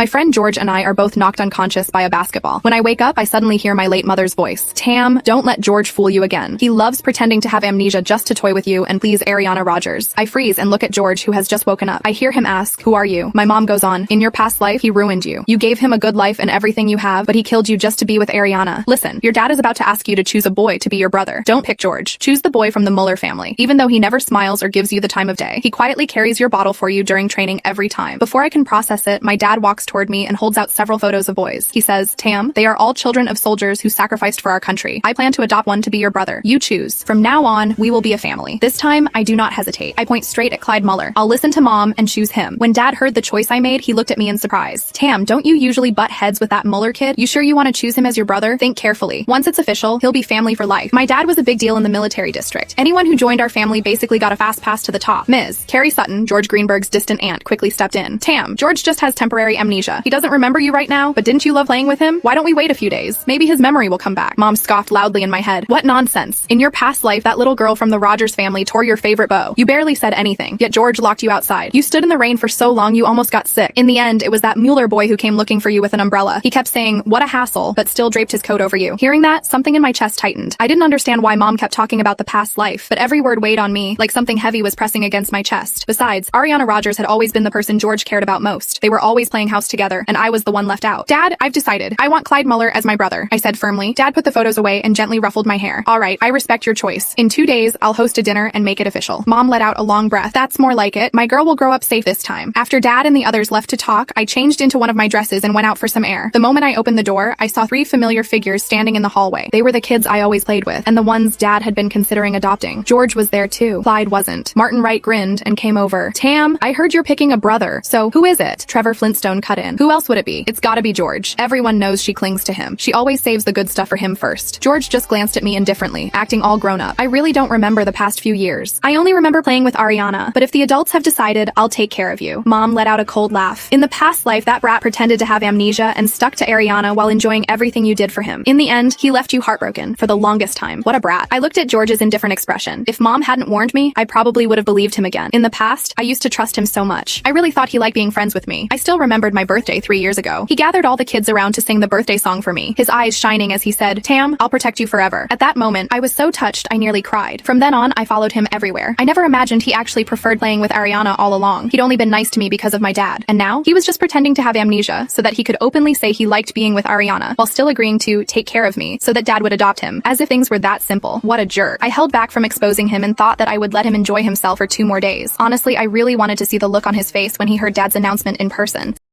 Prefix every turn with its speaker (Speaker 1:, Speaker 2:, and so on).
Speaker 1: My friend George and I are both knocked unconscious by a basketball. When I wake up, I suddenly hear my late mother's voice. Tam, don't let George fool you again. He loves pretending to have amnesia just to toy with you and please Ariana Rogers. I freeze and look at George, who has just woken up. I hear him ask, who are you? My mom goes on, in your past life, he ruined you. You gave him a good life and everything you have, but he killed you just to be with Ariana. Listen, your dad is about to ask you to choose a boy to be your brother. Don't pick George. Choose the boy from the Mueller family. Even though he never smiles or gives you the time of day, he quietly carries your bottle for you during training every time. Before I can process it, my dad walks toward me and holds out several photos of boys. He says, Tam, they are all children of soldiers who sacrificed for our country. I plan to adopt one to be your brother. You choose. From now on, we will be a family. This time, I do not hesitate. I point straight at Clyde Mueller. I'll listen to mom and choose him. When dad heard the choice I made, he looked at me in surprise. Tam, don't you usually butt heads with that Mueller kid? You sure you want to choose him as your brother? Think carefully. Once it's official, he'll be family for life. My dad was a big deal in the military district. Anyone who joined our family basically got a fast pass to the top. Ms. Carrie Sutton, George Greenberg's distant aunt, quickly stepped in. Tam, George just has temporary amnesia. He doesn't remember you right now, but didn't you love playing with him? Why don't we wait a few days? Maybe his memory will come back. Mom scoffed loudly in my head. What nonsense. In your past life, that little girl from the Rogers family tore your favorite bow. You barely said anything, yet George locked you outside. You stood in the rain for so long you almost got sick. In the end, it was that Mueller boy who came looking for you with an umbrella. He kept saying, what a hassle, but still draped his coat over you. Hearing that, something in my chest tightened. I didn't understand why mom kept talking about the past life, but every word weighed on me, like something heavy was pressing against my chest. Besides, Ariana Rogers had always been the person George cared about most. They were always playing house together, and I was the one left out. Dad, I've decided. I want Clyde Mueller as my brother, I said firmly. Dad put the photos away and gently ruffled my hair. All right, I respect your choice. In 2 days, I'll host a dinner and make it official. Mom let out a long breath. That's more like it. My girl will grow up safe this time. After dad and the others left to talk, I changed into one of my dresses and went out for some air. The moment I opened the door, I saw 3 familiar figures standing in the hallway. They were the kids I always played with, and the ones dad had been considering adopting. George was there too. Clyde wasn't. Martin Wright grinned and came over. Tam, I heard you're picking a brother. So who is it? Trevor Flintstone cut in. Who else would it be? It's gotta be George. Everyone knows she clings to him. She always saves the good stuff for him first. George just glanced at me indifferently, acting all grown up. I really don't remember the past few years. I only remember playing with Ariana, but if the adults have decided, I'll take care of you. Mom let out a cold laugh. In the past life, that brat pretended to have amnesia and stuck to Ariana while enjoying everything you did for him. In the end, he left you heartbroken for the longest time. What a brat. I looked at George's indifferent expression. If mom hadn't warned me, I probably would have believed him again. In the past, I used to trust him so much. I really thought he liked being friends with me. I still remembered my birthday 3 years ago. He gathered all the kids around to sing the birthday song for me, his eyes shining as he said, Tam, I'll protect you forever. At that moment, I was so touched I nearly cried. From then on, I followed him everywhere. I never imagined he actually preferred playing with Ariana all along. He'd only been nice to me because of my dad. And now, he was just pretending to have amnesia so that he could openly say he liked being with Ariana while still agreeing to take care of me so that dad would adopt him. As if things were that simple. What a jerk. I held back from exposing him and thought that I would let him enjoy himself for 2 more days. Honestly, I really wanted to see the look on his face when he heard dad's announcement in person.